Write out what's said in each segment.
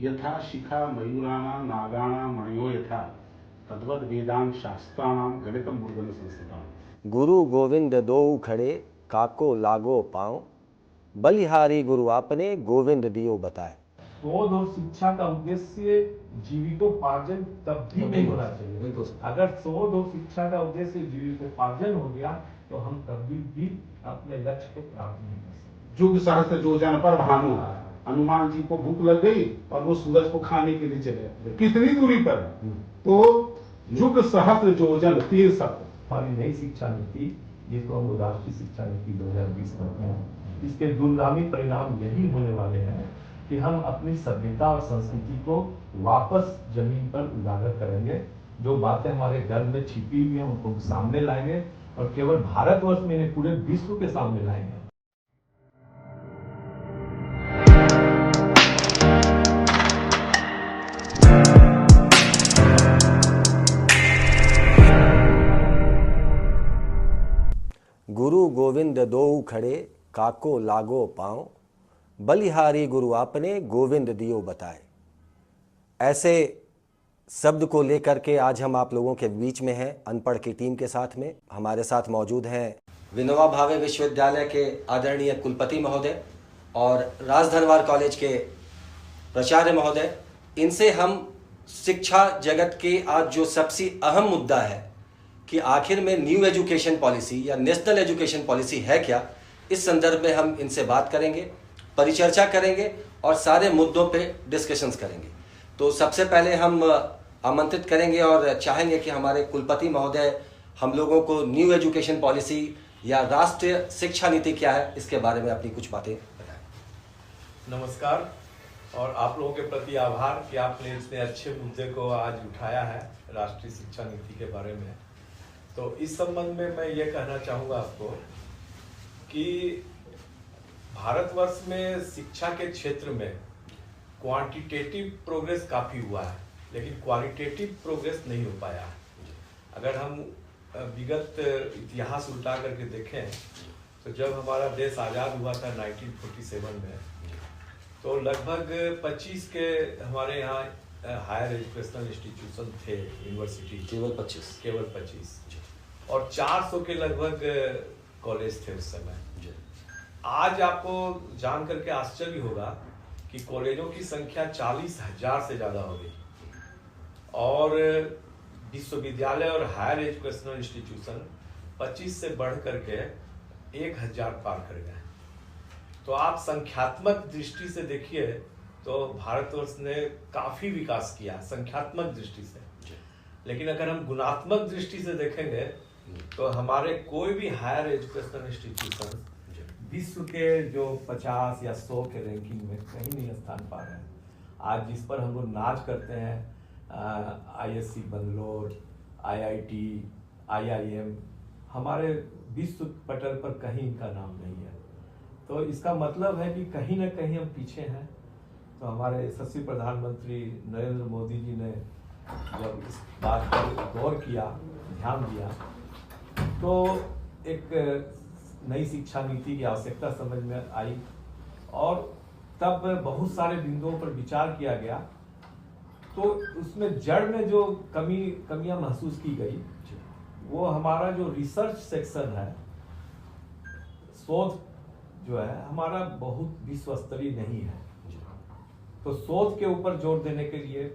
यथा शिखा मयूराणां नागाणां मणयो यथा तद्वद वेदांत शास्त्राणां गणित मूर्धन संस्कृतम्। गुरु गोविंद दोऊ खड़े काको लागो पाँव, बलिहारी गुरु आपने गोविंद दियो बताए। शोध और शिक्षा का उद्देश्य जीविकोपार्जन तब भी नहीं होना चाहिए। अगर शोध और शिक्षा का उद्देश्य जीविकोपार्जन हो गया तो हम कभी भी अपने लक्ष्य को प्राप्त नहीं कर सकते। जुग सहस्त्र योजन पर भानु, हनुमान जी को भूख लग गई और वो सूरज को खाने के लिए चले गए। कितनी दूरी पर? तो युग सहस्त्र योजन 3 शब्द। हमारी नई शिक्षा नीति, जिसको हम राष्ट्रीय शिक्षा नीति 2020 करते हैं, इसके दूरगामी परिणाम यही होने वाले हैं कि हम अपनी सभ्यता और संस्कृति को वापस जमीन पर उजागर करेंगे। जो बातें हमारे घर में छिपी हुई हैं उनको सामने लाएंगे और केवल भारतवर्ष में नहीं पूरे विश्व के सामने लाएंगे। गुरु गोविंद दोऊ खड़े काको लागो पाँव, बलिहारी गुरु आपने गोविंद दियो बताए। ऐसे शब्द को लेकर के आज हम आप लोगों के बीच में हैं, अनपढ़ की टीम के साथ में। हमारे साथ मौजूद हैं विनोबा भावे विश्वविद्यालय के आदरणीय कुलपति महोदय और राजधनवार कॉलेज के प्राचार्य महोदय। इनसे हम शिक्षा जगत के आज जो सबसे अहम मुद्दा है कि आखिर में न्यू एजुकेशन पॉलिसी या नेशनल एजुकेशन पॉलिसी है क्या, इस संदर्भ में हम इनसे बात करेंगे, परिचर्चा करेंगे और सारे मुद्दों पे डिस्कशंस करेंगे। तो सबसे पहले हम आमंत्रित करेंगे और चाहेंगे कि हमारे कुलपति महोदय हम लोगों को न्यू एजुकेशन पॉलिसी या राष्ट्रीय शिक्षा नीति क्या है इसके बारे में अपनी कुछ बातें बताएं। नमस्कार और आप लोगों के प्रति आभार कि आपने इतने अच्छे मुद्दे को आज उठाया है राष्ट्रीय शिक्षा नीति के बारे में। तो इस संबंध में मैं ये कहना चाहूँगा आपको कि भारतवर्ष में शिक्षा के क्षेत्र में क्वांटिटेटिव प्रोग्रेस काफ़ी हुआ है, लेकिन क्वालिटेटिव प्रोग्रेस नहीं हो पाया है। अगर हम विगत इतिहास उल्टा करके देखें तो जब हमारा देश आज़ाद हुआ था 1947 में, तो लगभग 25 के हमारे यहाँ हायर एजुकेशनल इंस्टीट्यूशन थे, यूनिवर्सिटी केवल 25 और 400 के लगभग कॉलेज थे उस समय। आज आपको जान करके आश्चर्य होगा कि कॉलेजों की संख्या 40,000 से ज़्यादा हो गई और विश्वविद्यालय और हायर एजुकेशनल इंस्टीट्यूशन 25 से बढ़ करके 1,000 पार कर गए। तो आप संख्यात्मक दृष्टि से देखिए तो भारतवर्ष ने काफ़ी विकास किया संख्यात्मक दृष्टि से, लेकिन अगर हम गुणात्मक दृष्टि से देखेंगे तो हमारे कोई भी हायर एजुकेशनल इंस्टीट्यूशन विश्व के जो 50 या 100 के रैंकिंग में कहीं नहीं स्थान पा रहे हैं। आज जिस पर हम लोग नाज करते हैं, ISC बंगलोर, IIT, IIM, हमारे विश्व पटल पर कहीं इनका नाम नहीं है। तो इसका मतलब है कि कहीं ना कहीं हम पीछे हैं। तो हमारे यशस्वी प्रधानमंत्री नरेंद्र मोदी जी ने जब इस बात पर गौर किया, ध्यान दिया, तो एक नई शिक्षा नीति की आवश्यकता समझ में आई और तब बहुत सारे बिंदुओं पर विचार किया गया। तो उसमें जड़ में जो कमियां महसूस की गई वो हमारा जो रिसर्च सेक्शन है, शोध जो है हमारा बहुत विश्व स्तरीय नहीं है। तो शोध के ऊपर जोर देने के लिए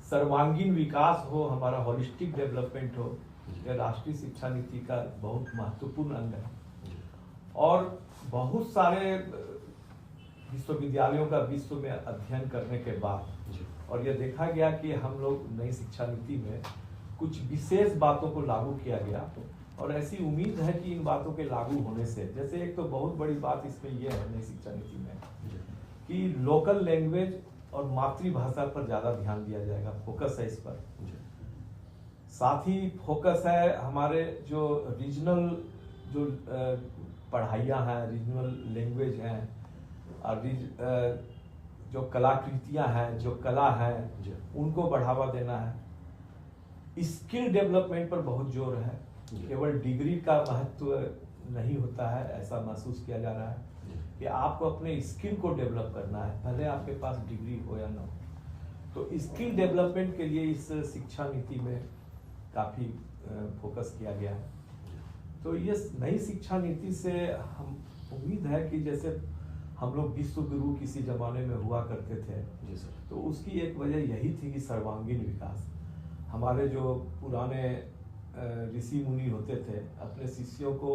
सर्वांगीण विकास हो, हमारा होलिस्टिक डेवलपमेंट हो, यह राष्ट्रीय शिक्षा नीति का बहुत महत्वपूर्ण अंग है। और बहुत सारे विश्वविद्यालयों का विश्व में अध्ययन करने के बाद और यह देखा गया कि हम लोग नई शिक्षा नीति में कुछ विशेष बातों को लागू किया गया और ऐसी उम्मीद है कि इन बातों के लागू होने से, जैसे एक तो बहुत बड़ी बात इसमें यह है नई शिक्षा नीति में कि लोकल लैंग्वेज और मातृभाषा पर ज़्यादा ध्यान दिया जाएगा, फोकस है इस पर। साथ ही फोकस है हमारे जो रीजनल जो पढ़ाइयाँ हैं, रीजनल लैंग्वेज हैं और जो कलाकृतियाँ हैं, जो कला है, उनको बढ़ावा देना है। स्किल डेवलपमेंट पर बहुत जोर है। केवल डिग्री का महत्व नहीं होता है, ऐसा महसूस किया जा रहा है कि आपको अपने स्किल को डेवलप करना है, भले आपके पास डिग्री हो या ना हो। तो स्किल डेवलपमेंट के लिए इस शिक्षा नीति में काफ़ी फोकस किया गया है। तो ये नई शिक्षा नीति से हम उम्मीद है कि जैसे हम लोग विश्व गुरु किसी जमाने में हुआ करते थे जी सर। तो उसकी एक वजह यही थी कि सर्वांगीण विकास। हमारे जो पुराने ऋषि मुनि होते थे अपने शिष्यों को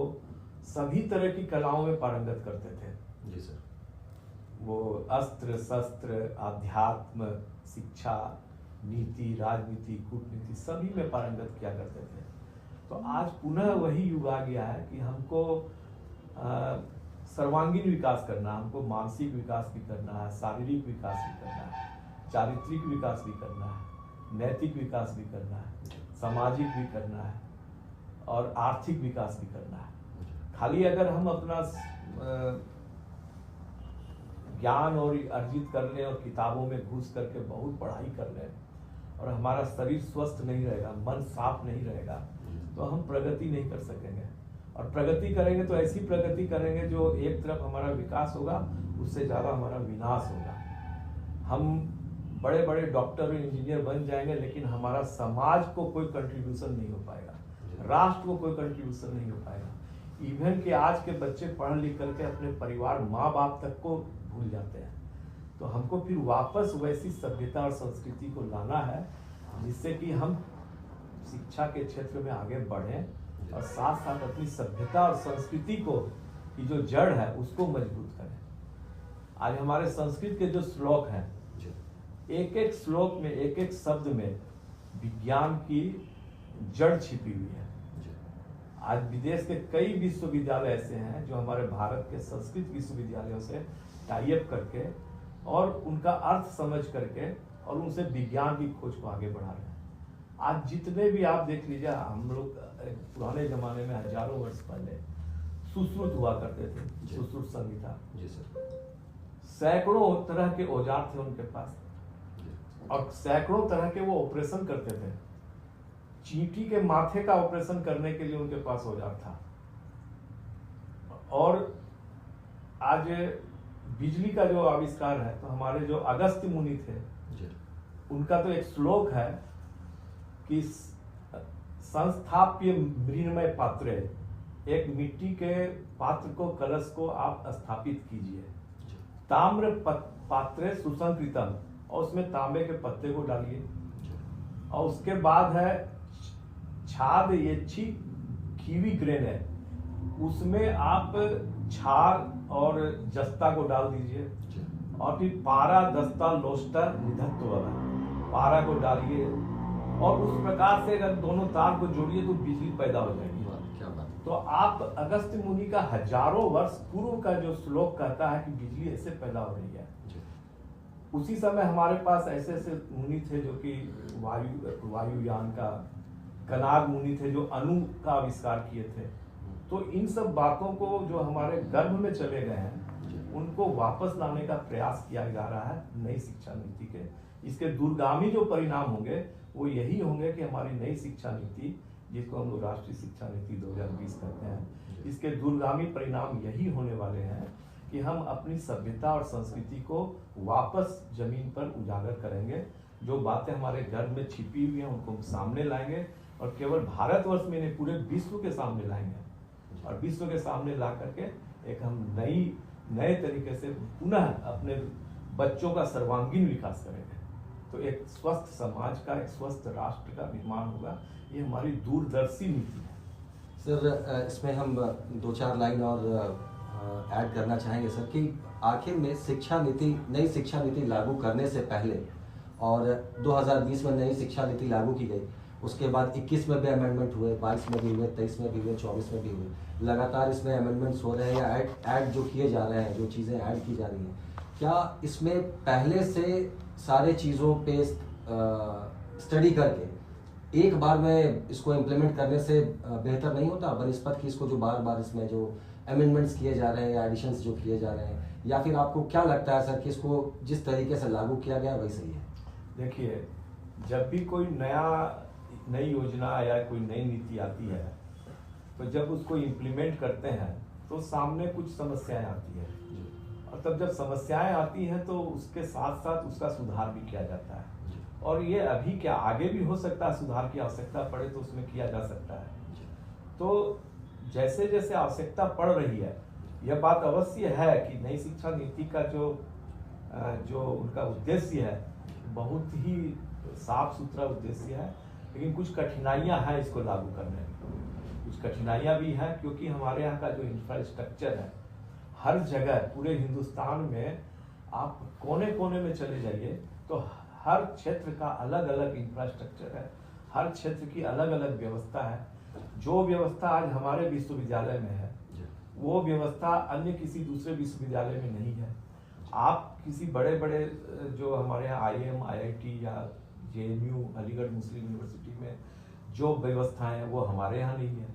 सभी तरह की कलाओं में पारंगत करते थे। जी सर। वो अस्त्र शस्त्र आध्यात्म शिक्षा नीति राजनीति कूटनीति सभी में पारंगत किया करते थे। तो आज पुनः वही युग आ गया है कि हमको सर्वांगीण विकास करना, हमको मानसिक विकास भी करना है, शारीरिक विकास भी करना है, चारित्रिक विकास भी करना है, नैतिक विकास भी करना है, सामाजिक भी करना है और आर्थिक विकास भी करना है। खाली अगर हम अपना ज्ञान और अर्जित कर लें और किताबों में घुस करके बहुत पढ़ाई कर लें और हमारा शरीर स्वस्थ नहीं रहेगा, मन साफ नहीं रहेगा, तो हम प्रगति नहीं कर सकेंगे। और प्रगति करेंगे तो ऐसी प्रगति करेंगे जो एक तरफ हमारा विकास होगा, उससे ज़्यादा हमारा विनाश होगा। हम बड़े बड़े डॉक्टर और इंजीनियर बन जाएंगे लेकिन हमारा समाज को कोई कंट्रीब्यूशन नहीं हो पाएगा, राष्ट्र को कोई कंट्रीब्यूशन नहीं हो पाएगा। इवन कि आज के बच्चे पढ़ लिख करके अपने परिवार माँ बाप तक को भूल जाते हैं। तो हमको फिर वापस वैसी सभ्यता और संस्कृति को लाना है जिससे कि हम शिक्षा के क्षेत्र में आगे बढ़ें और साथ साथ अपनी सभ्यता और संस्कृति को की जो जड़ है उसको मजबूत करें। आज हमारे संस्कृत के जो श्लोक हैं, एक एक श्लोक में एक एक शब्द में विज्ञान की जड़ छिपी हुई है। आज विदेश के कई विश्वविद्यालय ऐसे हैं जो हमारे भारत के संस्कृत विश्वविद्यालयों से टाई अप करके और उनका अर्थ समझ करके और उनसे विज्ञान की खोज को आगे बढ़ा रहे हैं। आज जितने भी आप देख लीजिए, हम लोग पुराने जमाने में हजारों वर्ष पहले सुश्रुत हुआ करते थे, सुश्रुत संहिता। जी सर। सैकड़ों तरह के औजार थे उनके पास और सैकड़ों तरह के वो ऑपरेशन करते थे। चींटी के माथे का ऑपरेशन करने के लिए उनके पास औजार था। और आज बिजली का जो आविष्कार है, तो हमारे जो अगस्त्य मुनि थे उनका तो एक श्लोक है कि संस्थाप्य मृण्मय पात्रे, एक मिट्टी के पात्र को कलश को आप स्थापित कीजिए, ताम्र पात्रे सुसंकृतम, और उसमें तांबे के पत्ते को डालिए, और उसके बाद है छाद येच्छी खीवी ग्रेने, उसमें आप छार और जस्ता को डाल दीजिए, और फिर पारा दस्ता लोस्टा निधत्व वाला पारा को डालिए, और उस प्रकार से अगर दोनों तार को जोड़िए तो बिजली पैदा हो जाएगी। क्या बात। तो आप अगस्त्य मुनि का हजारों वर्ष पूर्व का जो श्लोक कहता है कि बिजली ऐसे पैदा हो रही है, उसी समय हमारे पास ऐसे ऐसे मुनि थे जो कि वायुयान का, कनाद मुनि थे जो अणु का आविष्कार किए थे। तो इन सब बातों को जो हमारे गर्भ में चले गए हैं उनको वापस लाने का प्रयास किया जा रहा है नई शिक्षा नीति के। इसके दूरगामी जो परिणाम होंगे वो यही होंगे कि हमारी नई शिक्षा नीति, जिसको हम लोग राष्ट्रीय शिक्षा नीति 2020 कहते हैं, इसके दूरगामी परिणाम यही होने वाले हैं कि हम अपनी सभ्यता और संस्कृति को वापस जमीन पर उजागर करेंगे। जो बातें हमारे गर्भ में छिपी हुई हैं उनको हम सामने लाएंगे, और केवल भारतवर्ष में नहीं पूरे विश्व के सामने लाएंगे, और विश्व के सामने ला करके एक हम नए तरीके से पुनः अपने बच्चों का सर्वांगीण विकास करेंगे। तो एक स्वस्थ समाज का, एक स्वस्थ राष्ट्र का निर्माण होगा। ये हमारी दूरदर्शी नीति है। सर, इसमें हम 2-4 लाइन और ऐड करना चाहेंगे सर कि आखिर में शिक्षा नीति, नई शिक्षा नीति लागू करने से पहले और 2020 में नई शिक्षा नीति लागू की गई, उसके बाद 21 में भी अमेंडमेंट हुए, 22 में भी हुए, 23 में भी हुए, 24 में भी हुए, लगातार इसमें अमेंडमेंट्स हो रहे हैं या ऐड जो किए जा रहे हैं, जो चीज़ें ऐड की जा रही हैं, क्या इसमें पहले से सारे चीज़ों पे स्टडी करके एक बार में इसको इम्प्लीमेंट करने से बेहतर नहीं होता बनिस्पत कि इसको जो बार बार इसमें जो अमेंडमेंट्स किए जा रहे हैं या एडिशंस जो किए जा रहे हैं, या फिर आपको क्या लगता है सर कि इसको जिस तरीके से लागू किया गया वही सही है? देखिए, जब भी कोई नई योजना या कोई नई नीति आती है तो जब उसको इम्प्लीमेंट करते हैं तो सामने कुछ समस्याएं आती है। और तब जब समस्याएं आती हैं तो उसके साथ साथ उसका सुधार भी किया जाता है। और ये अभी क्या आगे भी हो सकता है, सुधार की आवश्यकता पड़े तो उसमें किया जा सकता है। तो जैसे जैसे आवश्यकता पड़ रही है, यह बात अवश्य है कि नई शिक्षा नीति का जो उनका उद्देश्य है बहुत ही साफ सुथरा उद्देश्य है, लेकिन कुछ कठिनाइयां हैं इसको लागू करने में। कुछ कठिनाइयां भी हैं क्योंकि हमारे यहाँ का जो इंफ्रास्ट्रक्चर है, हर जगह पूरे हिंदुस्तान में आप कोने कोने में चले जाइए तो हर क्षेत्र का अलग अलग इंफ्रास्ट्रक्चर है, हर क्षेत्र की अलग अलग व्यवस्था है। जो व्यवस्था आज हमारे विश्वविद्यालय में है वो व्यवस्था अन्य किसी दूसरे विश्वविद्यालय में नहीं है। आप किसी बड़े बड़े जो हमारे यहाँ IIM, IIT या JNU, अलीगढ़ मुस्लिम यूनिवर्सिटी में जो व्यवस्थाएं हैं वो हमारे यहाँ नहीं है,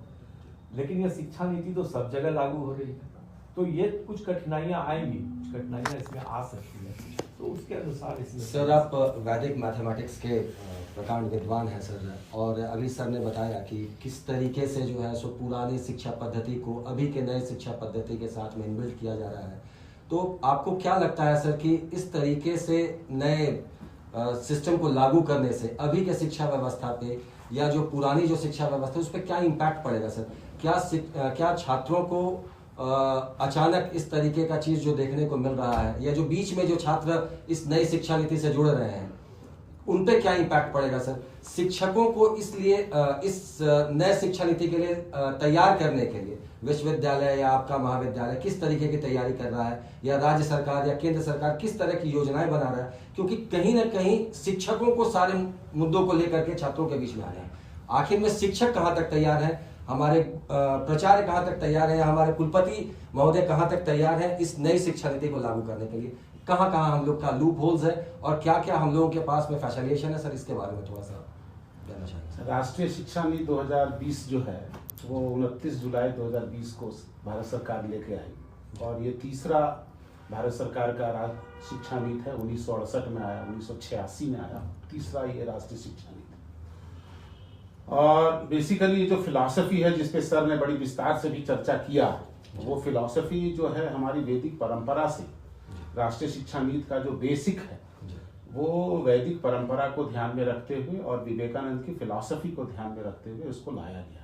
लेकिन यह शिक्षा नीति तो सब जगह लागू हो रही है। तो ये कुछ कठिनाइयाँ आएंगी, कुछ कठिनाइयाँ इसमें आ सकती है, तो उसके अनुसार इसमें। सर, आप वैदिक मैथमेटिक्स के प्रकांड विद्वान हैं सर, और अभी सर ने बताया कि किस तरीके से जो है सो पुरानी शिक्षा पद्धति को अभी के नए शिक्षा पद्धति के साथ में इनबिल्ट किया जा रहा है। तो आपको क्या लगता है सर कि इस तरीके से नए सिस्टम को लागू करने से अभी के शिक्षा व्यवस्था पे या जो पुरानी जो शिक्षा व्यवस्था है उस पर क्या इम्पैक्ट पड़ेगा सर? क्या छात्रों को अचानक इस तरीके का चीज जो देखने को मिल रहा है, या जो बीच में जो छात्र इस नई शिक्षा नीति से जुड़ रहे हैं उन पे क्या इम्पैक्ट पड़ेगा सर? शिक्षकों को इसलिए इस नए शिक्षा नीति के लिए तैयार करने के लिए विश्वविद्यालय या आपका महाविद्यालय किस तरीके की तैयारी कर रहा है, या राज्य सरकार या केंद्र सरकार किस तरह की योजनाएं बना रहा है? क्योंकि कहीं ना कहीं शिक्षकों को सारे मुद्दों को लेकर के छात्रों के बीच में आ रहे हैं। आखिर में शिक्षक कहाँ तक तैयार है, हमारे प्राचार्य कहाँ तक तैयार है, या हमारे कुलपति महोदय कहाँ तक तैयार है इस नई शिक्षा नीति को लागू करने के लिए? कहाँ कहाँ हम लोग का लूप होल्स है और क्या क्या हम लोगों के पास में फैसिलिटेशन है सर? इसके बारे में थोड़ा सा जानना चाहिए। राष्ट्रीय शिक्षा नीति 2020 जो है वो 29 जुलाई 2020 को भारत सरकार लेके आई, और ये तीसरा भारत सरकार का शिक्षा नीति है। 1968 में आया, 1986 में आया, तीसरा ये राष्ट्रीय शिक्षा नीति। और बेसिकली ये जो फिलॉसफी है जिसपे सर ने बड़ी विस्तार से भी चर्चा किया, वो फिलॉसफी जो है हमारी वैदिक परंपरा से, राष्ट्रीय शिक्षा नीति का जो बेसिक है वो वैदिक परंपरा को ध्यान में रखते हुए और विवेकानंद की फिलॉसफी को ध्यान में रखते हुए उसको लाया गया।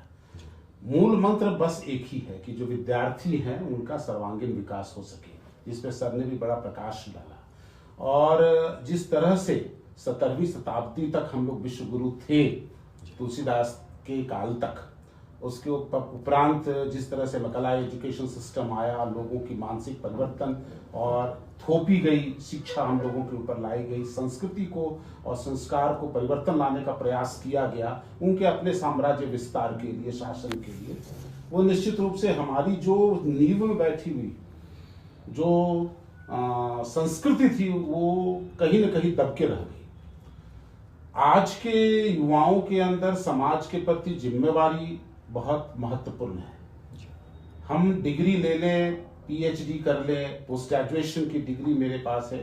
मूल मंत्र बस एक ही है कि जो विद्यार्थी हैं उनका सर्वांगीण विकास हो सके, जिस पे सर ने भी बड़ा प्रकाश डाला। और जिस तरह से 17वीं शताब्दी तक हम लोग विश्व गुरु थे, तुलसीदास के काल तक, उसके उपरांत जिस तरह से मकला एजुकेशन सिस्टम आया, लोगों की मानसिक परिवर्तन और थोपी गई शिक्षा हम लोगों के ऊपर लाई गई, संस्कृति को और संस्कार को परिवर्तन लाने का प्रयास किया गया उनके अपने साम्राज्य विस्तार के लिए, शासन के लिए, वो निश्चित रूप से हमारी जो नींव में बैठी हुई जो संस्कृति थी वो कहीं न कहीं दब के रह गई। आज के युवाओं के अंदर समाज के प्रति जिम्मेवारी बहुत महत्वपूर्ण है। हम डिग्री ले लें, PhD कर लें, पोस्ट ग्रेजुएशन की डिग्री मेरे पास है।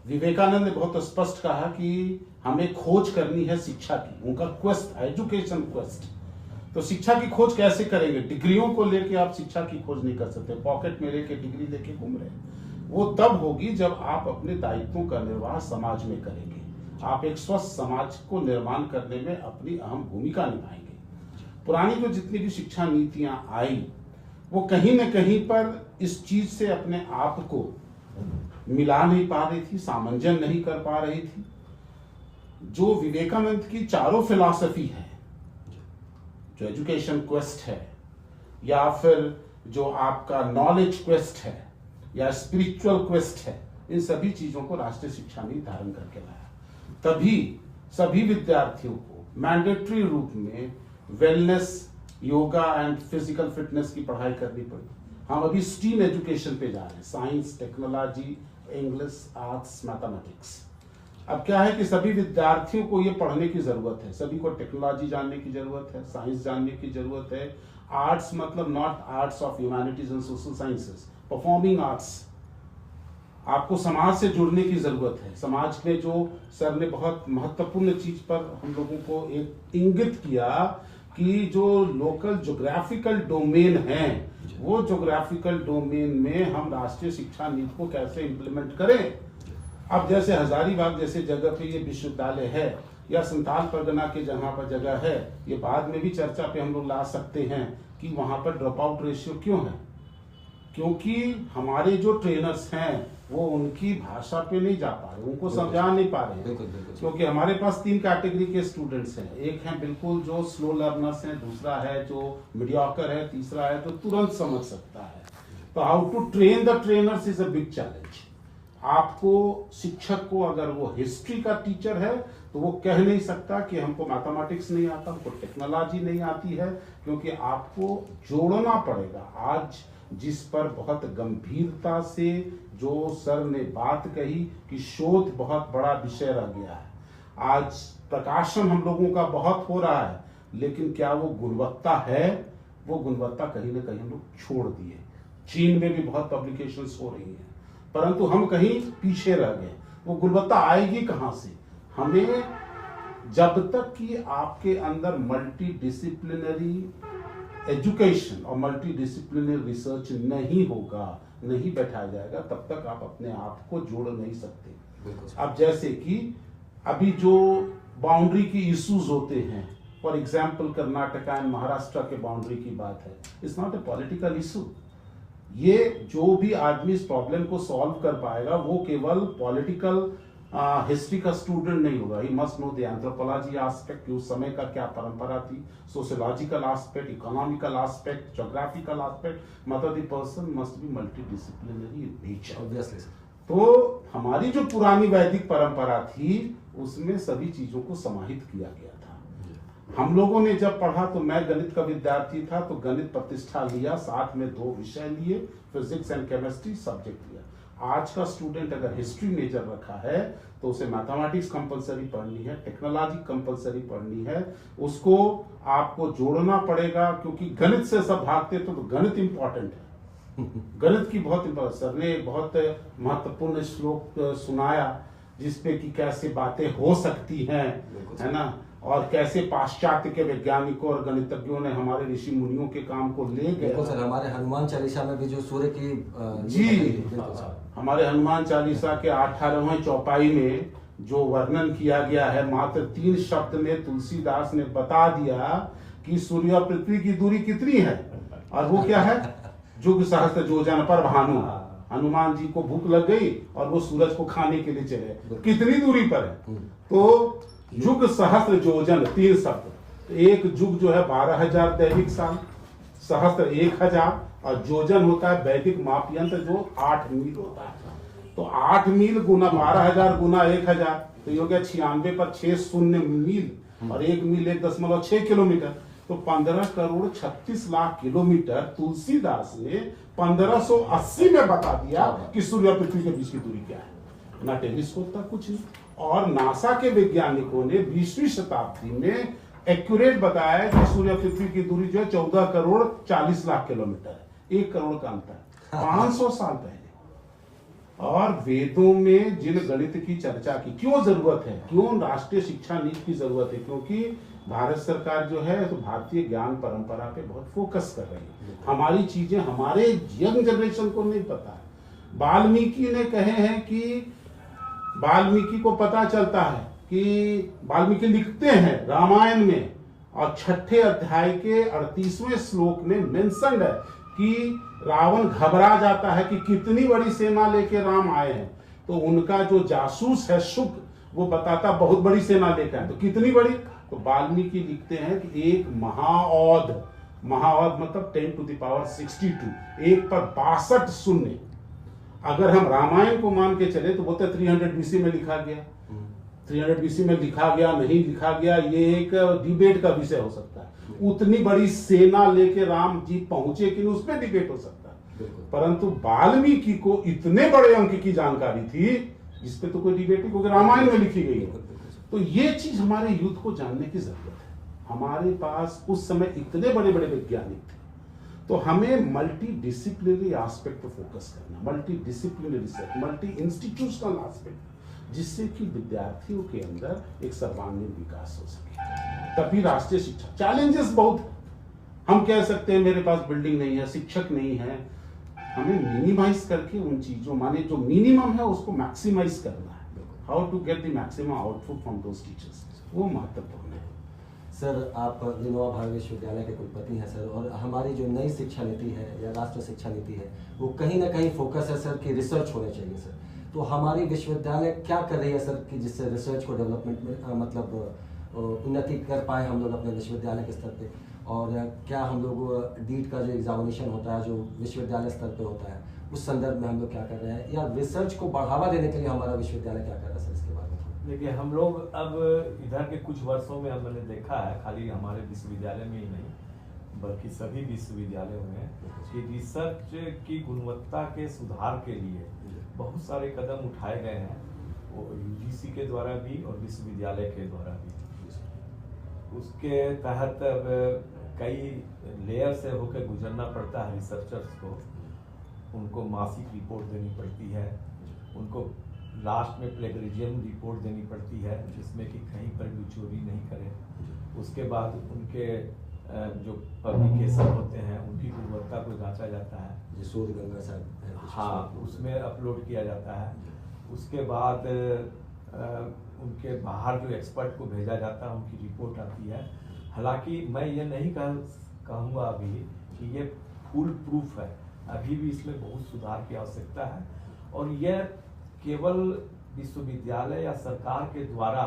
विवेकानंद ने बहुत स्पष्ट कहा कि हमें खोज करनी है शिक्षा की, उनका क्वेस्ट, एजुकेशन क्वेस्ट। तो शिक्षा की खोज कैसे करेंगे? डिग्रियों को लेके आप शिक्षा की खोज नहीं कर सकते, पॉकेट में लेके डिग्री लेके घूम रहे हैं। वो तब होगी जब आप अपने दायित्वों का निर्वाह समाज में करेंगे, आप एक स्वस्थ समाज को निर्माण करने में अपनी अहम भूमिका निभाएंगे। पुरानी जो जितनी भी शिक्षा नीतियां आई वो कहीं न कहीं पर इस चीज से अपने आप को मिला नहीं पा रही थी, सामंजस्य नहीं कर पा रही थी। जो विवेकानंद की चारों फिलॉसफी है, जो एजुकेशन क्वेस्ट है, या फिर जो आपका नॉलेज क्वेस्ट है, या स्पिरिचुअल क्वेस्ट है, इन सभी चीजों को राष्ट्रीय शिक्षा नीति धारण करके लाया। तभी सभी विद्यार्थियों को मैंडेटरी रूप में wellness, yoga and physical fitness की पढ़ाई करनी पड़ी। हम अभी स्ट्रीम एजुकेशन पे जा रहे हैं, science, technology, English, arts, mathematics. अब क्या है कि सभी विद्यार्थियों को ये पढ़ने की जरूरत है, सभी को टेक्नोलॉजी जानने की जरूरत है, साइंस जानने की जरूरत है। आर्ट्स मतलब not arts of humanities and social sciences, performing arts. आपको समाज से जुड़ने की जरूरत है। समाज में जो सर ने बहुत महत्वपूर्ण चीज पर हम लोगों को एक इंगित किया, कि जो लोकल ज्योग्राफिकल डोमेन है, वो ज्योग्राफिकल डोमेन में हम राष्ट्रीय शिक्षा नीति को कैसे इम्प्लीमेंट करें। अब जैसे हजारीबाग जैसे जगह पे ये विश्वविद्यालय है, या संथाल परगना के जहाँ पर जगह है, ये बाद में भी चर्चा पे हम लोग ला सकते हैं कि वहां पर ड्रॉप आउट रेशियो क्यों है। क्योंकि हमारे जो ट्रेनर्स हैं वो उनकी भाषा पे नहीं जा पा रहे, उनको समझा नहीं पा रहे हैं। क्योंकि हमारे पास 3 कैटेगरी के स्टूडेंट्स हैं, एक है बिल्कुल जो स्लो लर्नर्स हैं, दूसरा है जो मीडियोकर है, तीसरा है जो तुरंत समझ सकता है। तो how to train the trainers is a big challenge. आपको शिक्षक को अगर वो हिस्ट्री का टीचर है तो वो कह नहीं सकता कि हमको मैथमेटिक्स नहीं आता, हमको टेक्नोलॉजी नहीं आती है, क्योंकि आपको जोड़ना पड़ेगा। आज जिस पर बहुत गंभीरता से जो सर ने बात कही कि शोध बहुत बड़ा विषय रह गया है, आज प्रकाशन हम लोगों का बहुत हो रहा है, लेकिन क्या वो गुणवत्ता है? वो गुणवत्ता कहीं ना कहीं हम लोग छोड़ दिए। चीन में भी बहुत पब्लिकेशंस हो रही हैं, परंतु हम कहीं पीछे रह गए। वो गुणवत्ता आएगी कहां से? हमें जब तक कि आपके अंदर मल्टी डिसिप्लिनरी एजुकेशन और मल्टी डिसिप्लिनरी रिसर्च नहीं होगा, नहीं बैठाया जाएगा, तब तक आप अपने आप को जोड़ नहीं सकते। अब जैसे कि अभी जो बाउंड्री की इश्यूज होते हैं, for example Karnataka and Maharashtra के बाउंड्री की बात है, it's not a political issue. ये जो भी आदमी इस प्रॉब्लम को सॉल्व कर पाएगा वो केवल पॉलिटिकल हिस्ट्री का स्टूडेंट नहीं होगा। He must know the anthropology aspect, उस समय का क्या परंपरा थी, sociological aspect, economical aspect, geographical aspect, मतलब the person must be multidisciplinary in nature. Obviously. तो हमारी जो पुरानी वैदिक परंपरा थी उसमें सभी चीजों को समाहित किया गया था। हम लोगों ने जब पढ़ा तो मैं गणित का विद्यार्थी था तो गणित प्रतिष्ठा लिया, साथ में 2 विषय लिए, फिजिक्स एंड केमिस्ट्री सब्जेक्ट लिया। आज का स्टूडेंट अगर हिस्ट्री मेजर रखा है तो उसे मैथमेटिक्स कंपलसरी पढ़नी है, टेक्नोलॉजी कंपलसरी पढ़नी है, उसको आपको जोड़ना पड़ेगा, क्योंकि गणित से सब भागते तो गणित इंपॉर्टेंट है। गणित की बहुत इंपॉर्टेंट। सर ने बहुत महत्वपूर्ण श्लोक सुनाया जिसपे कि कैसे बातें हो सकती हैं, है ना, और कैसे पाश्चात्य के वैज्ञानिकों और गणितज्ञों ने हमारे ऋषि मुनियों के काम को ले गए। सर, हमारे हनुमान चालीसा में भी जो सूर्य की जी, हमारे हनुमान चालीसा के 18वें चौपाई में जो वर्णन किया गया है, मात्र 3 शब्द में तुलसीदास ने बता दिया कि सूर्य और पृथ्वी की दूरी कितनी है, और वो क्या है? जुग सहस्त्र योजन पर भानु। हनुमान जी को भूख लग गई और वो सूरज को खाने के लिए चले, कितनी दूरी पर है? तो युग सहस्त्र योजन 3 शब्द। एक युग जो है 12,000 दैविक साल, सहस्त्र 1,000, और योजन होता है वैदिक मापयंत्र जो 8 मील होता है। तो 8 मील गुना 12,000 गुना 1,000 तो ये हो गया 96 पर 6 शून्य मील, और 1 मील 1.6 किलोमीटर। तो 15 करोड़ 36 लाख किलोमीटर तुलसीदास ने 1580 में बता दिया कि सूर्य और पृथ्वी के बीच की दूरी क्या है। ना टेलीस्कोप था, कुछ नहीं। और नासा के वैज्ञानिकों ने 20वीं शताब्दी में एक्यूरेट बताया कि सूर्य पृथ्वी की दूरी जो है 14 करोड़ 40 लाख किलोमीटर है, 1 करोड़ का अंतर, 500 साल पहले। और वेदों में जिन गणित की चर्चा की क्यों जरूरत है, क्यों राष्ट्रीय शिक्षा नीति की जरूरत है, क्योंकि भारत सरकार जो है तो भारतीय ज्ञान परंपरा पे बहुत फोकस कर रही है। हमारी चीजें हमारे यंग जनरेशन को नहीं पता है। वाल्मीकि ने कहे हैं कि वाल्मीकि को पता चलता है कि वाल्मीकि लिखते हैं रामायण में, और 6ठे अध्याय के 38वें श्लोक में मेंशन है कि रावण घबरा जाता है कि कितनी बड़ी सेना लेके राम आए हैं। तो उनका जो जासूस है शुक, वो बताता बहुत बड़ी सेना लेकर आए। तो कितनी बड़ी? तो वाल्मीकि लिखते हैं कि एक महाऔध मतलब 10 to the power 62, 1 पर 62 शून्य। अगर हम रामायण को मान के चले तो बोलते 300 BC में लिखा गया, 300 BC में लिखा गया नहीं लिखा गया, ये एक डिबेट का विषय हो सकता है। उतनी बड़ी सेना लेके राम जी पहुंचे कि नहीं, उसमें डिबेट हो सकता है। परंतु वाल्मीकि को इतने बड़े अंक की जानकारी थी जिसपे तो कोई डिबेट नहीं, क्योंकि रामायण में लिखी गई है। तो ये चीज हमारे यूथ को जानने की जरूरत है। हमारे पास उस समय इतने बड़े बड़े वैज्ञानिक थे, तो हमें मल्टी डिसिप्लिनरी एस्पेक्ट पर फोकस करना, multi disciplinary research, multi institutional aspect, जिससे कि विद्यार्थियों के अंदर एक सर्वांगीण विकास हो सके। तभी राष्ट्रीय शिक्षा। चैलेंजेस बहुत है, हम कह सकते हैं मेरे पास बिल्डिंग नहीं है, शिक्षक नहीं है, हमें मिनिमाइज करके उन चीजों, माने जो मिनिमम है उसको मैक्सिमाइज करना है। How to get the maximum output from those teachers, वो महत्वपूर्ण है। सर, आप विनोबा भावे विश्वविद्यालय के कुलपति हैं सर, और हमारी जो नई शिक्षा नीति है या राष्ट्रीय शिक्षा नीति है वो कहीं ना कहीं फोकस है सर कि रिसर्च होने चाहिए सर। तो हमारी विश्वविद्यालय क्या कर रही है सर कि जिससे रिसर्च को डेवलपमेंट में मतलब उन्नति कर पाए हम लोग अपने विश्वविद्यालय के स्तर पे? और क्या हम लोग डीट का जो एग्जामिनेशन होता है जो विश्वविद्यालय स्तर पे होता है उस संदर्भ में हम लोग क्या कर रहे हैं, या रिसर्च को बढ़ावा देने के लिए हमारा विश्वविद्यालय क्या कर रहा है सर, इसके बारे में? देखिए, हम लोग अब इधर के कुछ वर्षों में हमने देखा है, खाली हमारे विश्वविद्यालय में ही नहीं बल्कि सभी विश्वविद्यालयों में, कि रिसर्च की गुणवत्ता के सुधार के लिए बहुत सारे कदम उठाए गए हैं, वो यूजीसी के द्वारा भी और विश्वविद्यालय के द्वारा भी। उसके तहत अब कई लेयर से होकर गुजरना पड़ता है रिसर्चर्स को। उनको मासिक रिपोर्ट देनी पड़ती है, उनको लास्ट में प्लेगरिज्म रिपोर्ट देनी पड़ती है जिसमें कि कहीं पर भी चोरी नहीं करें। उसके बाद उनके जो पब्लिकेशन होते हैं उनकी गुणवत्ता को जांचा जाता है, शोध गंगा साहब, हाँ, उसमें अपलोड किया जाता है। उसके बाद उनके बाहर जो एक्सपर्ट को भेजा जाता है उनकी रिपोर्ट आती है। हालांकि मैं ये नहीं कहूँगा अभी कि ये फुल प्रूफ है, अभी भी इसमें बहुत सुधार की आवश्यकता है। और यह केवल विश्वविद्यालय या सरकार के द्वारा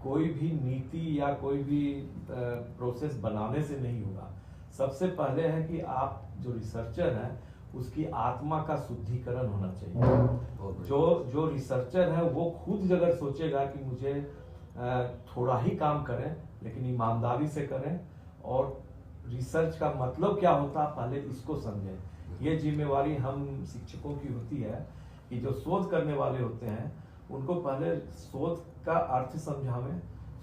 कोई भी नीति या कोई भी प्रोसेस बनाने से नहीं होगा। सबसे पहले है कि आप जो रिसर्चर हैं उसकी आत्मा का शुद्धिकरण होना चाहिए। जो रिसर्चर है वो खुद अगर सोचेगा कि मुझे थोड़ा ही काम करें लेकिन ईमानदारी से करें, और रिसर्च का मतलब क्या होता है पहले इसको समझें। ये जिम्मेवारी हम शिक्षकों की होती है कि जो शोध करने वाले होते हैं उनको पहले शोध का अर्थ समझावें,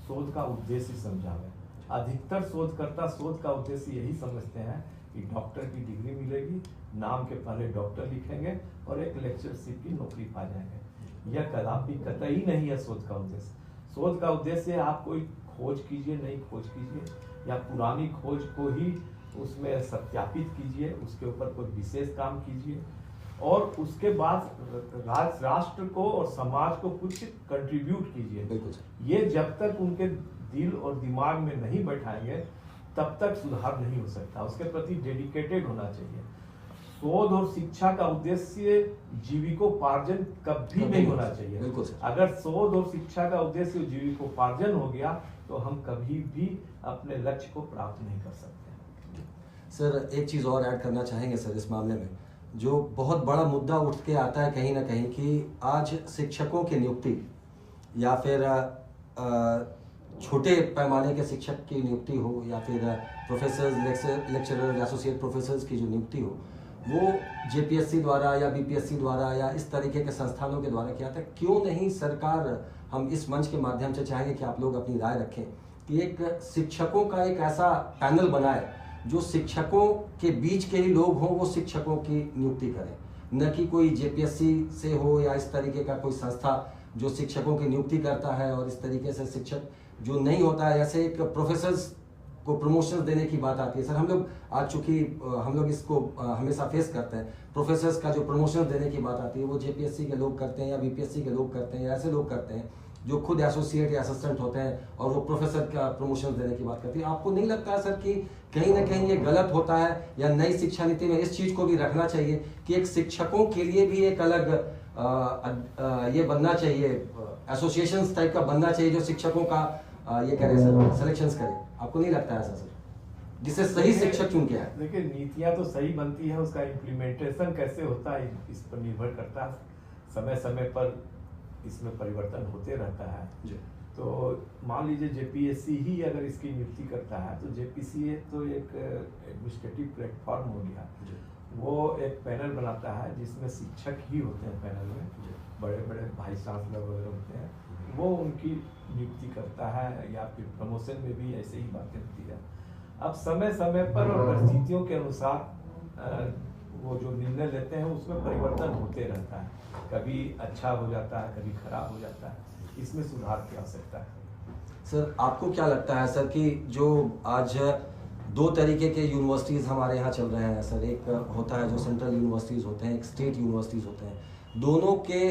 शोध का उद्देश्य समझावें। अधिकतर शोधकर्ता शोध का उद्देश्य यही समझते हैं कि डॉक्टर की डिग्री मिलेगी, नाम के पहले डॉक्टर लिखेंगे और एक लेक्चरशिप की नौकरी पा जाएंगे। यह कदापि कतई नहीं है शोध का उद्देश्य। शोध का उद्देश्य आप कोई खोज कीजिए, नई खोज कीजिए या पुरानी खोज को ही उसमें सत्यापित कीजिए, उसके ऊपर कोई विशेष काम कीजिए और उसके बाद राष्ट्र को और समाज को कुछ कंट्रीब्यूट कीजिए। ये जब तक उनके दिल और दिमाग में नहीं बैठाएंगे तब तक सुधार नहीं हो सकता। उसके प्रति डेडिकेटेड होना चाहिए। शोध और शिक्षा का उद्देश्य जीविकोपार्जन कभी नहीं होना चाहिए। अगर शोध और शिक्षा का उद्देश्य जीविकोपार्जन हो गया तो हम कभी भी अपने लक्ष्य को प्राप्त नहीं कर सकते। सर, एक चीज़ और ऐड करना चाहेंगे सर इस मामले में, जो बहुत बड़ा मुद्दा उठ के आता है कहीं ना कहीं कि आज शिक्षकों की नियुक्ति या फिर छोटे पैमाने के शिक्षक की नियुक्ति हो या फिर प्रोफेसर्स, लेक्चरर, एसोसिएट प्रोफेसर्स की जो नियुक्ति हो वो जेपीएससी द्वारा या बीपीएससी द्वारा या इस तरीके के संस्थानों के द्वारा किया था। क्यों नहीं सरकार, हम इस मंच के माध्यम से चाहेंगे कि आप लोग अपनी राय रखें कि एक शिक्षकों का एक ऐसा पैनल बनाए जो शिक्षकों के बीच के ही लोग हों, वो शिक्षकों की नियुक्ति करें, न कि कोई जेपीएससी से हो या इस तरीके का कोई संस्था जो शिक्षकों की नियुक्ति करता है और इस तरीके से शिक्षक जो नहीं होता है। जैसे एक प्रोफेसर्स को प्रमोशन देने की बात आती है सर, हम लोग आज चूंकि हम लोग इसको हमेशा फेस करते हैं, प्रोफेसर्स का जो प्रमोशन देने की बात आती है वो जेपीएससी के लोग करते हैं या बीपीएससी के लोग करते हैं या ऐसे लोग करते हैं जो खुद एसोसिएट या असिस्टेंट होते हैं और वो प्रोफेसर का प्रमोशन देने की बात करती है। आपको नहीं लगता है सर कि कहीं ना कहीं ये गलत होता है, या नई शिक्षा नीति में इस चीज को भी रखना चाहिए कि एक शिक्षकों के लिए भी एक अलग ये बनना चाहिए, एसोसिएशन टाइप का बनना चाहिए जो शिक्षकों का ये करे सर, सिलेक्शंस करे? आपको नहीं लगता है ऐसा सर, जिससे सही शिक्षक चुन के आए? देखिए, नीतियां तो सही बनती है, उसका इम्प्लीमेंटेशन कैसे होता है इस पर निर्भर करता है। समय समय पर इसमें परिवर्तन होते रहता है जी। तो मान लीजिए जेपीएससी ही अगर इसकी नियुक्ति करता है तो जेपीसी तो एक एडमिनिस्ट्रेटिव प्लेटफॉर्म हो गया। वो एक पैनल बनाता है जिसमें शिक्षक ही होते हैं पैनल में, बड़े बड़े भाई चांसलर वगैरह होते हैं, वो उनकी नियुक्ति करता है या फिर प्रमोशन में भी ऐसे ही बातें होती है। अब समय समय पर और परिस्थितियों के अनुसार वो जो निर्णय लेते हैं उसमें परिवर्तन होते रहता है, कभी अच्छा हो जाता है, कभी खराब हो जाता है। इसमें सुधार की आवश्यकता है। सर आपको क्या लगता है सर कि जो आज दो तरीके के यूनिवर्सिटीज़ हमारे यहाँ चल रहे हैं सर, एक होता है जो सेंट्रल यूनिवर्सिटीज़ होते हैं, एक स्टेट यूनिवर्सिटीज़ होते हैं, दोनों के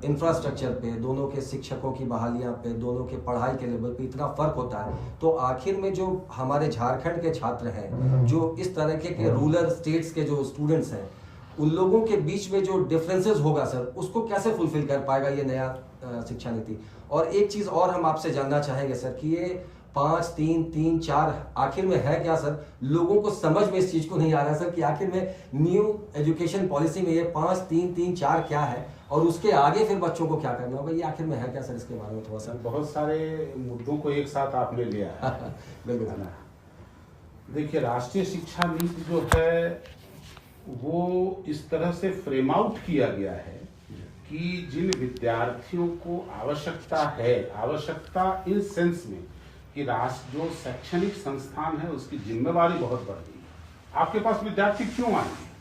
इंफ्रास्ट्रक्चर पे, दोनों के शिक्षकों की बहालियाँ पे, दोनों के पढ़ाई के लेवल पे इतना फ़र्क होता है, तो आखिर में जो हमारे झारखंड के छात्र हैं, जो इस तरह के रूरल स्टेट्स के जो स्टूडेंट्स हैं, उन लोगों के बीच में जो डिफरेंसेस होगा सर, उसको कैसे फुलफिल कर पाएगा ये नया शिक्षा नीति? और एक चीज़ और हम आपसे जानना चाहेंगे सर कि ये 5-3-3-4 आखिर में है क्या सर? लोगों को समझ में इस चीज़ को नहीं आ रहा सर कि आखिर में न्यू एजुकेशन पॉलिसी में ये 5-3-3-4 क्या है और उसके आगे फिर बच्चों को क्या करना होगा, ये आखिर में है क्या सर? इसके बारे में थोड़ा सा। बहुत सारे मुद्दों को एक साथ आपने लिया है। बिल्कुल। देखिए, राष्ट्रीय शिक्षा नीति जो है वो इस तरह से फ्रेम आउट किया गया है कि जिन विद्यार्थियों को आवश्यकता इन सेंस में कि राष्ट्र जो शैक्षणिक संस्थान है उसकी जिम्मेवारी बहुत बढ़ गई है। आपके पास विद्यार्थी क्यों आएंगे?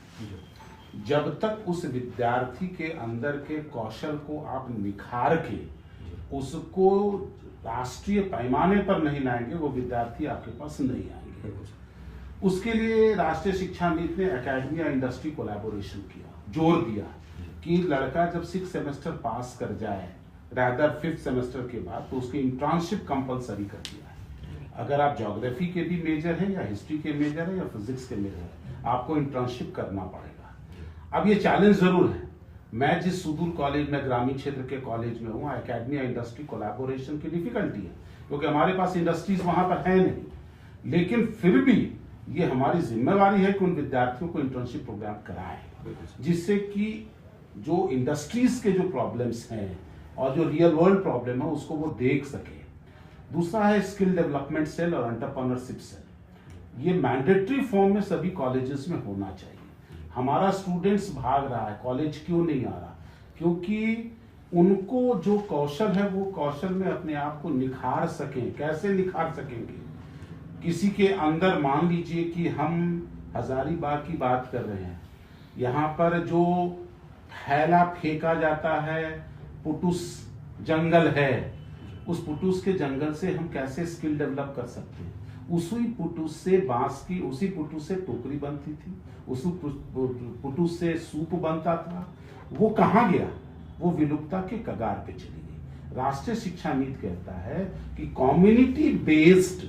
जब तक उस विद्यार्थी के अंदर के कौशल को आप निखार के उसको राष्ट्रीय पैमाने पर नहीं लाएंगे, वो विद्यार्थी आपके पास नहीं आएंगे। उसके लिए राष्ट्रीय शिक्षा नीति ने एकेडमिया इंडस्ट्री कोलैबोरेशन किया, जोर दिया कि लड़का जब 6 सेमेस्टर पास कर जाए, रादर 5th सेमेस्टर के बाद, तो उसकी इंटर्नशिप कंपलसरी कर दिया है। अगर आप ज्योग्राफी के भी मेजर हैं या हिस्ट्री के मेजर हैं या फिजिक्स के मेजर हैं, आपको इंटर्नशिप करना पड़ेगा। अब ये चैलेंज जरूर है। मैं जिस सुदूर कॉलेज में, ग्रामीण क्षेत्र के कॉलेज में हूँ, एकेडमिया इंडस्ट्री कोलैबोरेशन की डिफिकल्टी है क्योंकि हमारे पास इंडस्ट्रीज वहां पर है नहीं। लेकिन फिर भी ये हमारी जिम्मेवारी है कि उन विद्यार्थियों को इंटर्नशिप प्रोग्राम कराएं, जिससे कि जो इंडस्ट्रीज के जो प्रॉब्लम्स हैं और जो रियल वर्ल्ड प्रॉब्लम है उसको वो देख सके। दूसरा है स्किल डेवलपमेंट सेल और एंटरप्रेन्योरशिप सेल। ये मैंडेटरी फॉर्म में सभी कॉलेजेस में होना चाहिए। हमारा स्टूडेंट्स भाग रहा है, कॉलेज क्यों नहीं आ रहा? क्योंकि उनको जो कौशल है वो कौशल में अपने आप को निखार सकें। कैसे निखार सकेंगे? किसी के अंदर, मान लीजिए कि हम हजारीबाग की बात कर रहे हैं, यहाँ पर जो थैला फेंका जाता है, पुटुस जंगल है, उस पुटुस के जंगल से हम कैसे स्किल डेवलप कर सकते हैं? उसी पुटुस से बांस की, उसी पुटुस से टोकरी बनती थी, उसी पुटुस से सूप बनता था। वो कहाँ गया? वो विलुप्तता के कगार पे चली गई। राष्ट्रीय शिक्षा नीति कहता है कि कम्युनिटी बेस्ड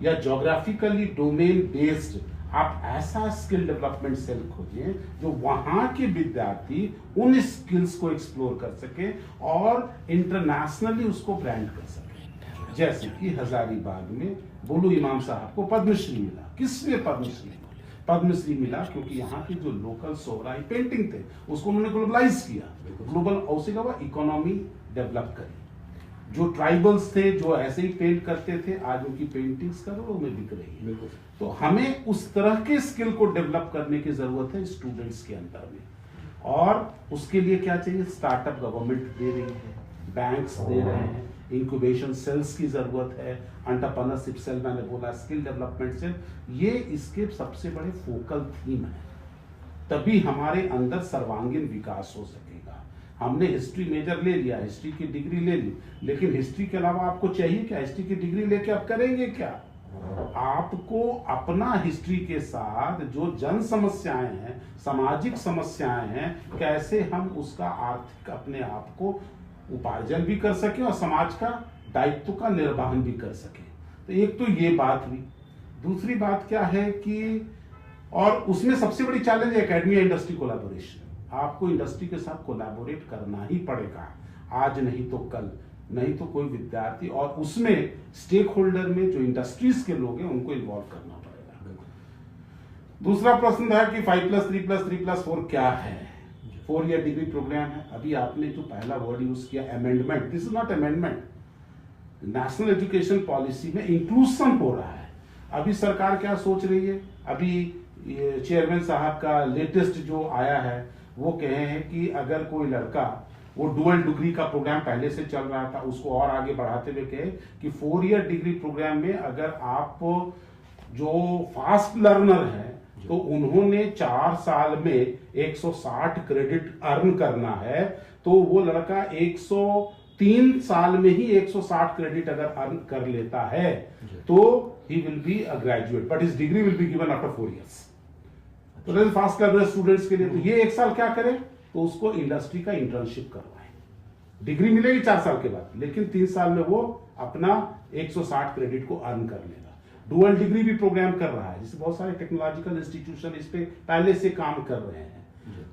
या ज्योग्राफिकली डोमेन बेस्ड आप ऐसा स्किल डेवलपमेंट सेल खोजें जो वहां के विद्यार्थी उन स्किल्स को एक्सप्लोर कर सके और इंटरनेशनली उसको ब्रांड कर सके। जैसे कि हजारीबाग में बोलू इमाम साहब को पद्मश्री मिला। किसमें पद्मश्री मिला? पद्मश्री मिला क्योंकि यहाँ के जो लोकल सोहराई पेंटिंग थे उसको उन्होंने ग्लोबलाइज किया। ग्लोबल उसी का इकोनॉमी डेवलप करी। जो ट्राइबल्स थे जो ऐसे ही पेंट करते थे, आज उनकी पेंटिंग्स करोड़ों में बिक रही है। तो हमें उस तरह के स्किल को डेवलप करने की जरूरत है स्टूडेंट्स के अंदर में। और उसके लिए क्या चाहिए? स्टार्टअप गवर्नमेंट दे रही है, बैंक्स दे रहे हैं, इंक्यूबेशन सेल्स की जरूरत है, एंटरप्रेन्योरशिप सेल मैंने बोला, स्किल डेवलपमेंट सेल, ये इसके सबसे बड़े फोकल थीम है। तभी हमारे अंदर सर्वांगीण विकास हो सकेगा। हमने हिस्ट्री मेजर ले लिया, हिस्ट्री की डिग्री ले ली, लेकिन हिस्ट्री के अलावा आपको चाहिए क्या? हिस्ट्री की डिग्री लेके आप करेंगे क्या? आपको अपना हिस्ट्री के साथ जो जन समस्याएं हैं, सामाजिक समस्याएं हैं, कैसे हम उसका आर्थिक अपने आप को उपार्जन भी कर सके और समाज का दायित्व का निर्वहन भी कर सके। तो एक तो ये बात हुई। दूसरी बात क्या है कि, और उसमें सबसे बड़ी चैलेंज है एकेडमिया इंडस्ट्री कोलैबोरेशन। आपको इंडस्ट्री के साथ कोलैबोरेट करना ही पड़ेगा, आज नहीं तो कल, नहीं तो कोई विद्यार्थी, और उसमें स्टेक होल्डर में जो इंडस्ट्रीज के लोग हैं उनको इन्वॉल्व करना पड़ेगा। दूसरा प्रश्न था कि 5+3+3+4 क्या है? 4 ईयर डिग्री प्रोग्राम है। अभी आपने जो पहला वर्ड यूज किया amendment, this is not amendment. National education policy में इंक्लूजन हो रहा है। अभी सरकार क्या सोच रही है? अभी चेयरमैन साहब का लेटेस्ट जो आया है वो कहे हैं कि अगर कोई लड़का, वो डुअल डिग्री का प्रोग्राम पहले से चल रहा था, उसको और आगे बढ़ाते हुए कहे कि 4 ईयर डिग्री प्रोग्राम में अगर आप जो फास्ट लर्नर है तो उन्होंने 4 साल में 160 क्रेडिट अर्न करना है, तो वो लड़का 130 3 साल में ही 160 क्रेडिट अगर अर्न कर लेता है तो he will be a graduate, but his degree will be given after 4 years। तो फास्ट कर रहे स्टूडेंट्स के लिए तो ये 1 साल क्या करे, तो उसको इंडस्ट्री का इंटर्नशिप करवाए। डिग्री मिलेगी 4 साल के बाद, लेकिन 3 साल में वो अपना 160 क्रेडिट को अर्न कर लेगा। डुअल डिग्री भी प्रोग्राम कर रहा है, जिससे बहुत सारे टेक्नोलॉजिकल इंस्टीट्यूशन इस पे पहले से काम कर रहे हैं।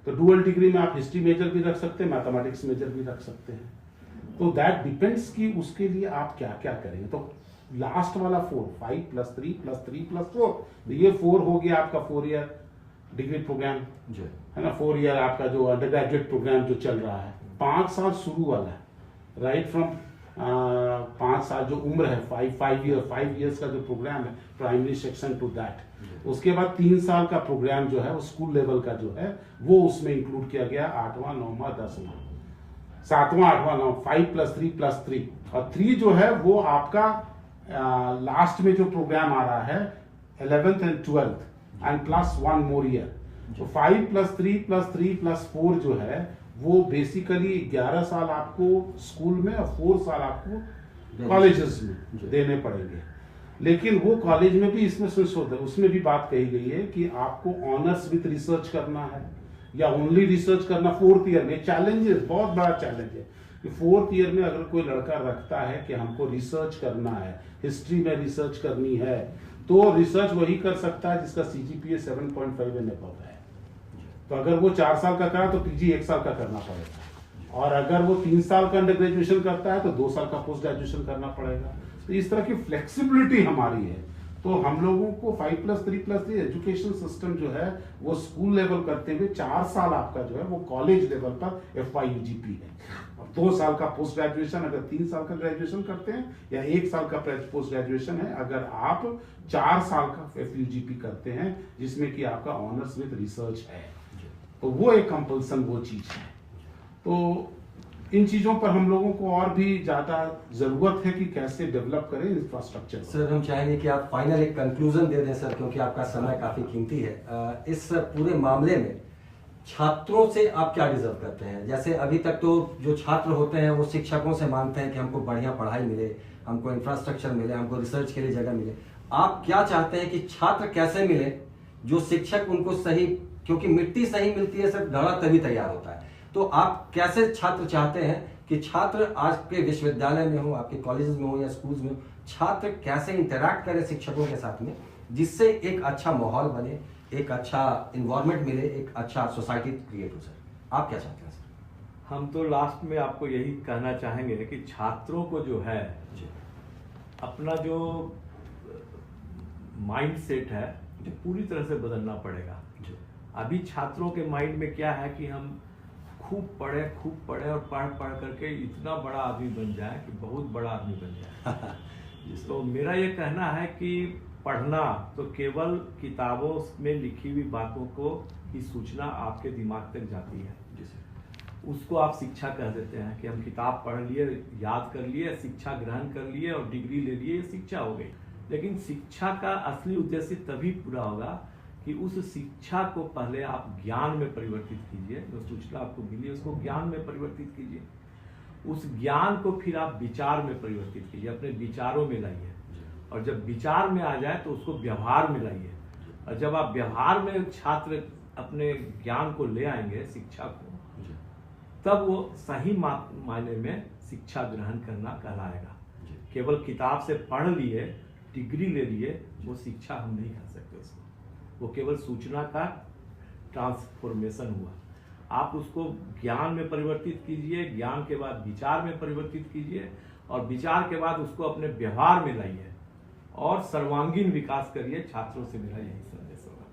तो डुअल डिग्री में आप हिस्ट्री मेजर भी रख सकते हैं, मैथमेटिक्स मेजर भी रख सकते हैं। तो दैट डिपेंड्स कि उसके लिए आप क्या क्या करेंगे। तो लास्ट वाला 4, 5 + 3 + 3 + 4, तो ये 4 हो गया आपका 4 ईयर डिग्री प्रोग्राम, है ना। 4 ईयर आपका जो अंडर ग्रेजुएट प्रोग्राम जो चल रहा है, 5 साल शुरू वाला है, राइट फ्रॉम 5 साल जो उम्र है, 5 years का जो प्रोग्राम है, प्राइमरी सेक्शन टू दैट। उसके बाद 3 साल का प्रोग्राम जो है वो स्कूल लेवल का जो है वो उसमें इंक्लूड किया गया, 8वां 9वां 10वां 7वां 8वां 9, 5 + 3 + 3, और 3 जो है वो आपका लास्ट में जो प्रोग्राम आ रहा है 11th and 12th and +1 more year। तो 5 + 3 + 3 + 4 जो है वो बेसिकली 11 साल आपको स्कूल में और 4 साल आपको कॉलेजेस में देने पड़ेंगे। लेकिन वो कॉलेज में भी इसमें उसमें भी बात कही गई है कि आपको ऑनर्स विथ रिसर्च करना है या ओनली रिसर्च करना 4th ईयर में। चैलेंजेस, बहुत बड़ा चैलेंज है कि 4th ईयर में अगर कोई लड़का रखता है कि हमको रिसर्च करना है, हिस्ट्री में रिसर्च करनी है, तो रिसर्च वही कर सकता है जिसका CGPA 7.5 एंड अबव है। तो अगर वो 4 साल का करा तो PG 1 साल का करना पड़ेगा, और अगर वो 3 साल का अंडर ग्रेजुएशन करता है तो 2 साल का पोस्ट ग्रेजुएशन करना पड़ेगा। तो इस तरह की फ्लेक्सिबिलिटी हमारी है। तो हम लोगों को 5 + 3 + 3 एजुकेशन सिस्टम जो है वो स्कूल लेवल करते हुए 4 साल आपका जो है वो कॉलेज लेवल पर FYUGP है, और 2 साल का पोस्ट ग्रेजुएशन अगर 3 साल का ग्रेजुएशन करते हैं, या 1 साल का पोस्ट ग्रेजुएशन है अगर आप 4 साल का FUGP करते हैं, जिसमें कि आपका ऑनर्स विद रिसर्च है। तो वो एक कंपल्सन वो चीज है। तो इन चीजों पर हम लोगों को और भी ज्यादा जरूरत है कि कैसे डेवलप करें इंफ्रास्ट्रक्चर। सर, हम चाहेंगे कि आप फाइनल एक कंक्लूजन दे दें सर, क्योंकि आपका समय काफी कीमती है। इस पूरे मामले में छात्रों से आप क्या डिजर्व करते हैं? जैसे अभी तक तो जो छात्र होते हैं वो शिक्षकों से मांगते हैं कि हमको बढ़िया पढ़ाई मिले, हमको इंफ्रास्ट्रक्चर मिले, हमको रिसर्च के लिए जगह मिले। आप क्या चाहते हैं कि छात्र कैसे मिले जो शिक्षक उनको सही, क्योंकि मिट्टी सही मिलती है सर, घड़ा तभी तैयार होता है। तो आप कैसे छात्र चाहते हैं कि छात्र आज के विश्वविद्यालय में हो, आपके कॉलेजेस में हो या स्कूल्स में हो, छात्र कैसे इंटरैक्ट करें शिक्षकों के साथ में, जिससे एक अच्छा माहौल बने, एक अच्छा इन्वायरमेंट मिले, एक अच्छा सोसाइटी क्रिएट हो? सर, आप क्या चाहते हैं सर? हम तो लास्ट में आपको यही कहना चाहेंगे कि छात्रों को जो है अपना जो माइंड सेट है पूरी तरह से बदलना पड़ेगा। अभी छात्रों के माइंड में क्या है कि हम खूब पढ़े और पढ़ करके इतना बड़ा आदमी बन जाए कि बहुत बड़ा आदमी बन जाए। तो मेरा ये कहना है कि पढ़ना तो केवल किताबों में लिखी हुई बातों को की सूचना आपके दिमाग तक जाती है, उसको आप शिक्षा कह देते हैं कि हम किताब पढ़ लिए, याद कर लिए, शिक्षा ग्रहण कर लिए और डिग्री ले लिए, ये शिक्षा हो गई। लेकिन शिक्षा का असली उद्देश्य तभी पूरा होगा कि उस शिक्षा को पहले आप ज्ञान में परिवर्तित कीजिए, जो सूचना आपको मिली उसको ज्ञान में परिवर्तित कीजिए, उस ज्ञान को फिर आप विचार में परिवर्तित कीजिए, अपने विचारों में लाइए, और जब विचार में आ जाए तो उसको व्यवहार में लाइए, और जब आप व्यवहार में छात्र अपने ज्ञान को ले आएंगे, शिक्षा को, तब वो सही मायने में शिक्षा ग्रहण करना कहलाएगा। केवल किताब से पढ़ लिए, डिग्री ले लिए, वो शिक्षा हम नहीं कह सकते उसको, वो केवल सूचना का ट्रांसफॉर्मेशन हुआ। आप उसको ज्ञान में परिवर्तित कीजिए, ज्ञान के बाद विचार में परिवर्तित कीजिए, और विचार के बाद उसको अपने व्यवहार में लाइए और सर्वांगीण विकास करिए। छात्रों से मेरा यही संदेश होगा।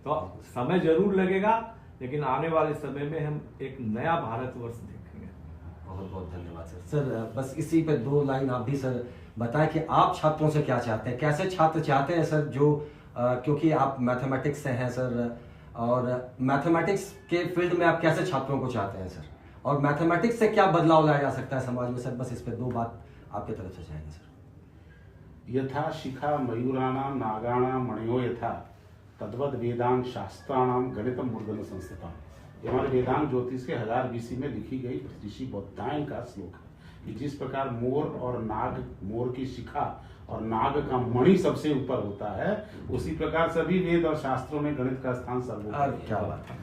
तो समय जरूर लगेगा, लेकिन आने वाले समय में हम एक नया भारतवर्ष देखेंगे। बहुत बहुत धन्यवाद सर। सर, बस इसी पे 2 लाइन आप भी सर बताएं कि आप छात्रों से क्या चाहते हैं, कैसे छात्र चाहते हैं सर, जो क्योंकि आप मैथमेटिक्स से हैं सर, और मैथमेटिक्स के फील्ड में आप कैसे छात्रों को चाहते हैं सर, और मैथमेटिक्स से क्या बदलाव लाया जा सकता है समाज में सर? बस इस पे 2 बात आपके तरफ से चाहेंगे सर। यथा शिखा मयूराणाम नागाणाम मणयो यथा तद्वद वेदांग शास्त्राणाम गणितम मूर्धन संस्थितम। ये हमारे वेदांग ज्योतिष के 1000 BC में लिखी गई ऋषि बौद्धायन का श्लोक है। कि जिस प्रकार मोर और नाग, मोर की शिखा और नाग का मणि सबसे ऊपर होता है, उसी प्रकार सभी वेद और शास्त्रों में गणित का स्थान सर्वोपरि। क्या बात है।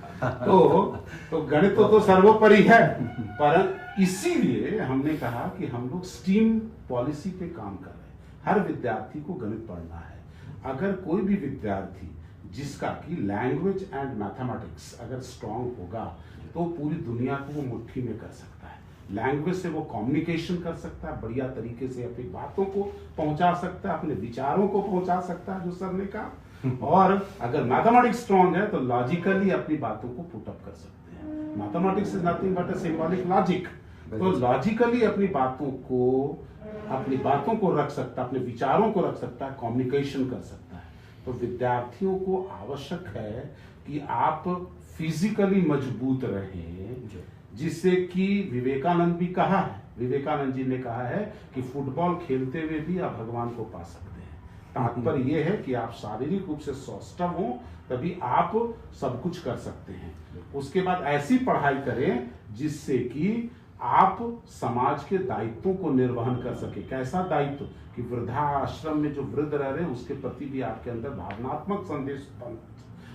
तो गणित तो सर्वोपरि है, पर इसीलिए हमने कहा कि हम लोग स्ट्रीम पॉलिसी पे काम कर रहे हैं। हर विद्यार्थी को गणित पढ़ना है। अगर कोई भी विद्यार्थी जिसका कि लैंग्वेज एंड मैथमेटिक्स अगर स्ट्रांग होगा तो पूरी दुनिया को वो मुट्ठी में कर सकता है। लैंग्वेज से वो कम्युनिकेशन कर सकता है, बढ़िया तरीके से अपनी बातों को पहुंचा सकता है, अपने विचारों को पहुंचा सकता है, जो सर ने कहा। और अगर मैथमेटिक्स स्ट्रांग है तो लॉजिकली अपनी बातों को पुट अप कर सकते हैं। Mathematics is nothing but a symbolic logic. तो लॉजिकली अपनी बातों को रख सकता है, अपने विचारों को रख सकता है, कम्युनिकेशन कर सकता है। तो विद्यार्थियों को आवश्यक है कि आप फिजिकली मजबूत रहें, जिससे कि विवेकानंद जी ने कहा है कि फुटबॉल खेलते हुए भी आप भगवान को पा सकते हैं। तात्पर्य यह है कि आप शारीरिक रूप से स्वस्थ हो, तभी आप सब कुछ कर सकते हैं। उसके बाद ऐसी पढ़ाई करें जिससे कि आप समाज के दायित्वों को निर्वहन कर सके। कैसा दायित्व कि वृद्धाश्रम में जो वृद्ध रह रहे हैं उसके प्रति भी आपके अंदर भावनात्मक संदेश उत्पन्न।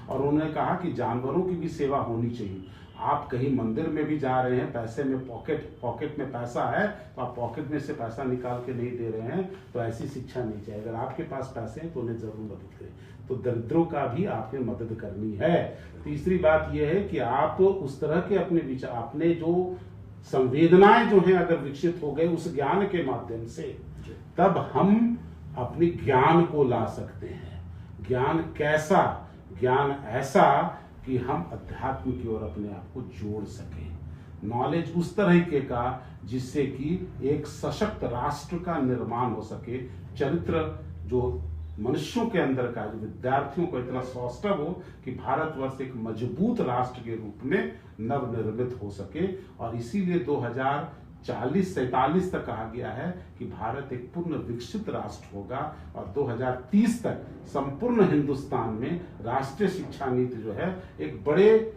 और उन्होंने कहा कि जानवरों की भी सेवा होनी चाहिए। आप कहीं मंदिर में भी जा रहे हैं, पैसे में पॉकेट में पैसा है तो आप पॉकेट में से पैसा निकाल के नहीं दे रहे हैं, तो ऐसी शिक्षा नहीं चाहिए। अगर आपके पास पैसे हैं तो उन्हें जरूर मदद करें। तो दरिद्रों का भी आपने मदद करनी है। तीसरी बात यह है कि आप उस तरह के अपने विचार, अपने जो संवेदनाएं जो हैं अगर विकसित हो गए उस ज्ञान के माध्यम से, तब हम अपने ज्ञान को ला सकते हैं। ज्ञान कैसा? ज्ञान ऐसा कि हम अध्यात्म की ओर अपने आप को जोड़ सकें। नॉलेज उस तरीके का जिससे कि एक सशक्त राष्ट्र का निर्माण हो सके। चरित्र जो मनुष्यों के अंदर का, जो विद्यार्थियों को इतना सौष्ठव हो कि भारतवर्ष एक मजबूत राष्ट्र के रूप में नवनिर्मित हो सके। और इसीलिए 2040-47 तक कहा गया है कि भारत एक पूर्ण विकसित राष्ट्र होगा और 2030 तक संपूर्ण हिंदुस्तान में राष्ट्रीय शिक्षा नीति जो है एक बड़े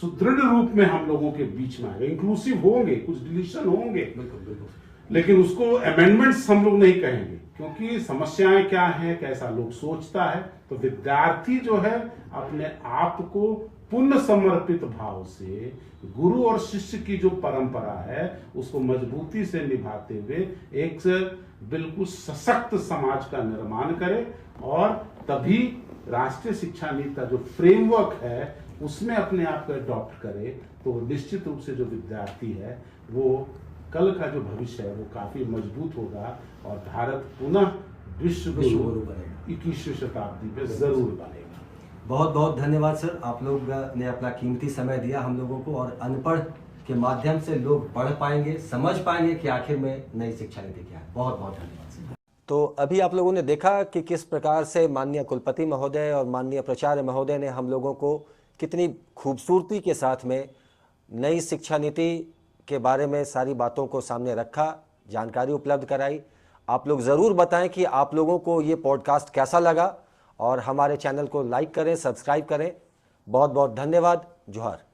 सुदृढ़ रूप में हम लोगों के बीच में आएगा। इंक्लूसिव होंगे, कुछ डिलीशन होंगे, बिल्कुल, लेकिन उसको अमेंडमेंट्स हम लोग नहीं कहेंगे, क्योंकि समस्याएं क्या हैं, कैसा लोग सोचता है। तो विद्यार्थी जो है अपने आप को पुण्य समर्पित भाव से गुरु और शिष्य की जो परंपरा है उसको मजबूती से निभाते हुए एक बिल्कुल सशक्त समाज का निर्माण करे। और तभी राष्ट्रीय शिक्षा नीति का जो फ्रेमवर्क है उसमें अपने आप को अडॉप्ट करे, तो निश्चित रूप से जो विद्यार्थी है वो कल का जो भविष्य है वो काफी मजबूत होगा और भारत पुनः विश्व गुरु बनेगा। 21वीं शताब्दी में जरूर बनेगा। बहुत बहुत धन्यवाद सर, आप लोग ने अपना कीमती समय दिया हम लोगों को, और अनपढ़ के माध्यम से लोग पढ़ पाएंगे, समझ पाएंगे कि आखिर में नई शिक्षा नीति क्या है। बहुत बहुत धन्यवाद सर। तो अभी आप लोगों ने देखा कि किस प्रकार से माननीय कुलपति महोदय और माननीय प्राचार्य महोदय ने हम लोगों को कितनी खूबसूरती के साथ में नई शिक्षा नीति के बारे में सारी बातों को सामने रखा, जानकारी उपलब्ध कराई। आप लोग ज़रूर बताएं कि आप लोगों को ये पॉडकास्ट कैसा लगा, और हमारे चैनल को लाइक करें, सब्सक्राइब करें। बहुत बहुत धन्यवाद। जोहार।